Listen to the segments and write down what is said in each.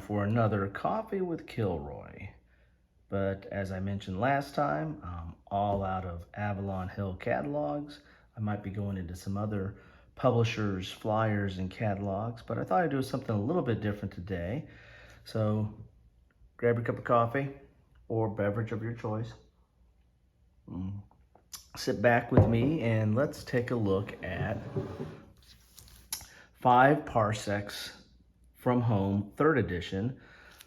for another Coffee with Kilroy. But as I mentioned last time, I'm all out of Avalon Hill catalogs. I might be going into some other publishers, flyers, and catalogs, but I thought I'd do something a little bit different today. So grab your cup of coffee or beverage of your choice. Sit back with me and let's take a look at Five Parsecs From Home, 3rd edition,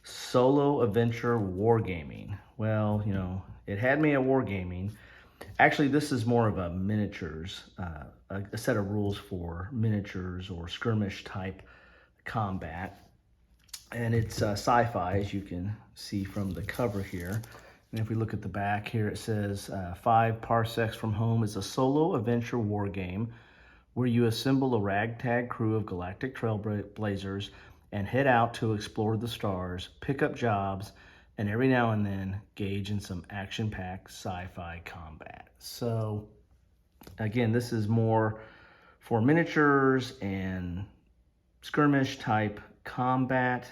Solo Adventure Wargaming. Well, you know, it had me at Wargaming. Actually, this is more of a miniatures, a set of rules for miniatures or skirmish type combat. And it's sci-fi, as you can see from the cover here. And if we look at the back here, it says, Five Parsecs From Home is a solo adventure war game where you assemble a ragtag crew of galactic trailblazers and head out to explore the stars, pick up jobs, and every now and then engage in some action-packed sci-fi combat. So again, this is more for miniatures and skirmish type combat.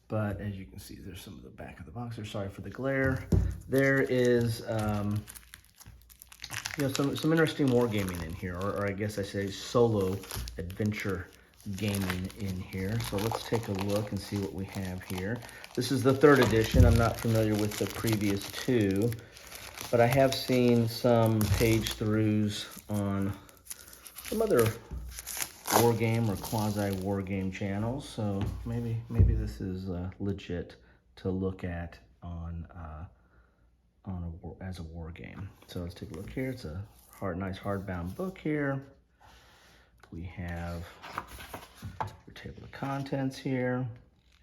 But as you can see, there's some of the back of the box there. Sorry for the glare. There is some interesting wargaming in here, or I guess I say solo adventure gaming in here. So let's take a look and see what we have here. This is the 3rd edition. I'm not familiar with the previous 2, but I have seen some page throughs on some other war game or quasi war game channels. So maybe this is legit to look at on as a war game. So let's take a look here. It's a nice hardbound book here. We have your table of contents here,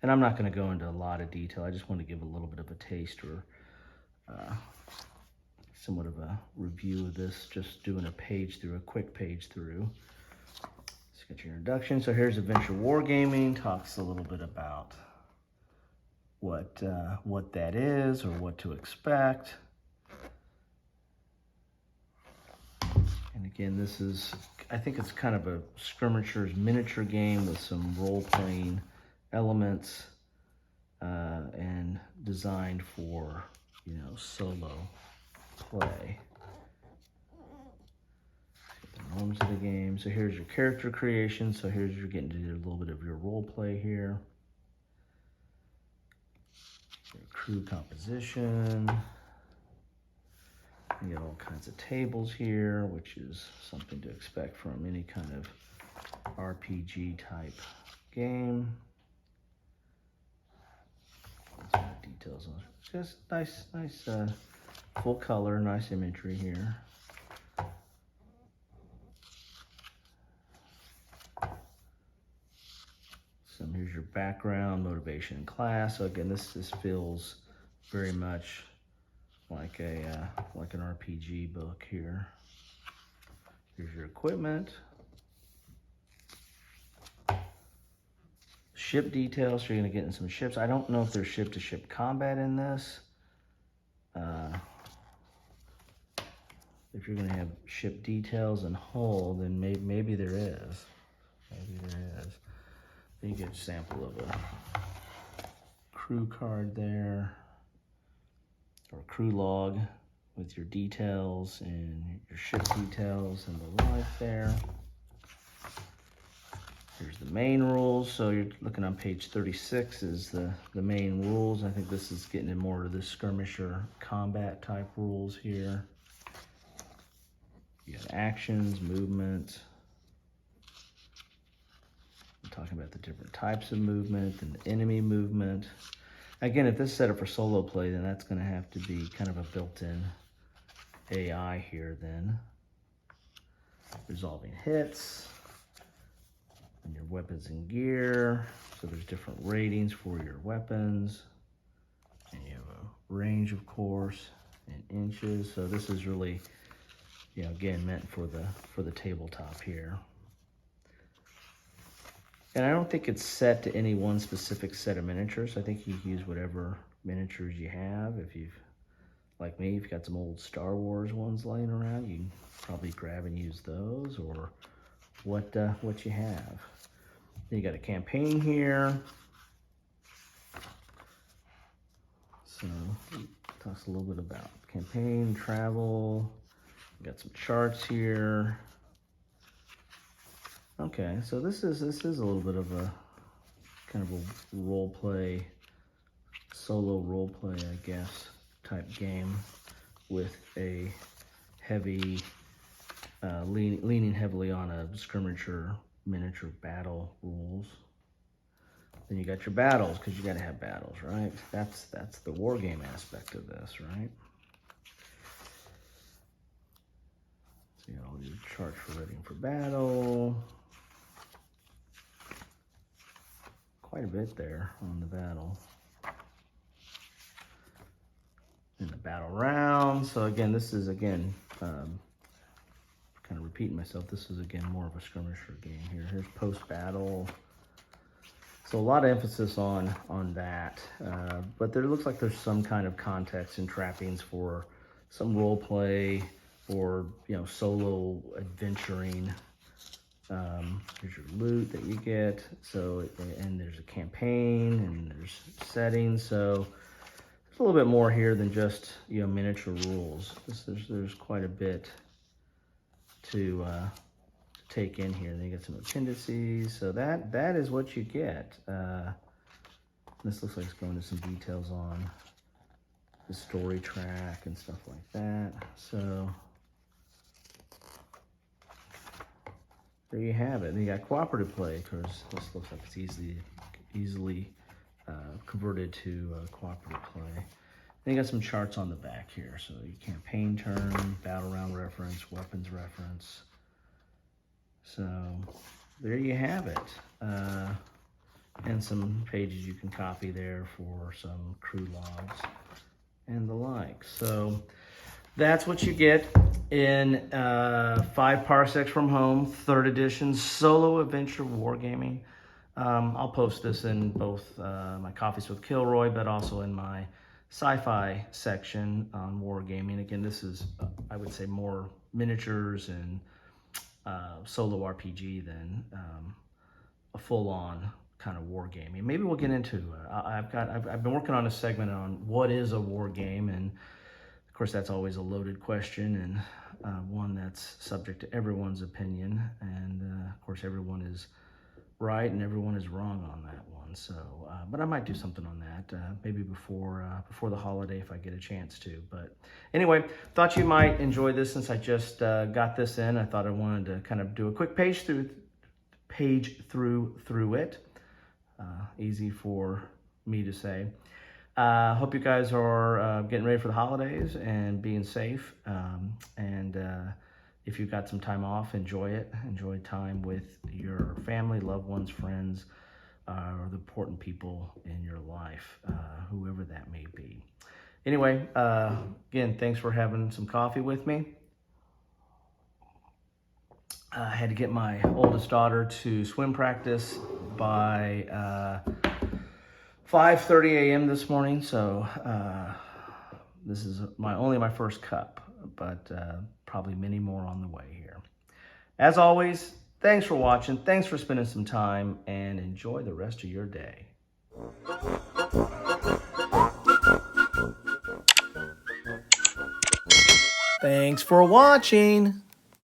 and I'm not going to go into a lot of detail. I just want to give a little bit of a taste or somewhat of a review of this, just doing a quick page through. Let's get your introduction. So here's Adventure Wargaming, talks a little bit about what that is or what to expect. And again, this is, I think it's kind of a skirmishers miniature game with some role-playing elements and designed for, you know, solo play. The norms of the game. So here's your character creation. So here's you're getting to do a little bit of your role play here. Your crew composition. You get all kinds of tables here, which is something to expect from any kind of RPG type game. Some details on it. Just nice full color, nice imagery here. So here's your background, motivation, and class. So again, this feels very much like an RPG book here. Here's your equipment. Ship details, so you're gonna get in some ships. I don't know if there's ship-to-ship combat in this. If you're gonna have ship details and hull, then maybe there is. Maybe there is. Then you get a sample of a crew card there, or crew log with your details and your ship details and the like there. Here's the main rules. So you're looking on page 36 is the main rules. I think this is getting in more of the skirmisher combat type rules here. You got actions, movement. I'm talking about the different types of movement and the enemy movement. Again, if this is set up for solo play, then that's going to have to be kind of a built-in AI here then. Resolving hits. And your weapons and gear. So there's different ratings for your weapons. And you have a range, of course, in inches. So this is really, you know, again, meant for the tabletop here. And I don't think it's set to any one specific set of miniatures. I think you can use whatever miniatures you have. If you've, like me, if you've got some old Star Wars ones laying around, you can probably grab and use those, or what you have. Then you got a campaign here. So talks a little bit about campaign, travel. We got some charts here. Okay, so this is a little bit of a kind of a role play, solo role play, I guess, type game with a heavy, leaning heavily on a skirmisher miniature battle rules. Then you got your battles, because you got to have battles, right? That's the war game aspect of this, right? So you got all your charts for readying for battle. Quite a bit there on the battle. In the battle round. So again, this is kind of repeating myself. This is again more of a skirmisher game here. Here's post-battle. So a lot of emphasis on that, but there looks like there's some kind of context and trappings for some role play or solo adventuring. Here's your loot that you get. So and there's a campaign and there's settings. So there's a little bit more here than just miniature rules. There's quite a bit to take in here. Then you get some appendices. So that is what you get. This looks like it's going into some details on the story track and stuff like that. So there you have it. And you got cooperative play, because this looks like it's easily converted to cooperative play. Then you got some charts on the back here. So your campaign turn, battle round reference, weapons reference. So there you have it. And some pages you can copy there for some crew logs and the like. So that's what you get in 5 Parsecs From Home, 3rd edition, solo adventure wargaming. I'll post this in both my Coffees with Kilroy, but also in my sci-fi section on wargaming. Again, this is, I would say, more miniatures and solo RPG than a full-on kind of war gaming. Maybe we'll get into I've been working on a segment on what is a war game, and of course that's always a loaded question, and one that's subject to everyone's opinion, and of course everyone is right and everyone is wrong on that one. So but I might do something on that maybe before the holiday if I get a chance to. But anyway, thought you might enjoy this since I just got this in. I thought I wanted to kind of do a quick page through it. Easy for me to say. Hope you guys are getting ready for the holidays and being safe. And if you've got some time off, enjoy it. Enjoy time with your family, loved ones, friends, or the important people in your life, whoever that may be. Anyway, again, thanks for having some coffee with me. I had to get my oldest daughter to swim practice by 5:30 a.m. this morning, so this is only my first cup, but probably many more on the way here. As always, thanks for watching, thanks for spending some time, and enjoy the rest of your day. Thanks for watching.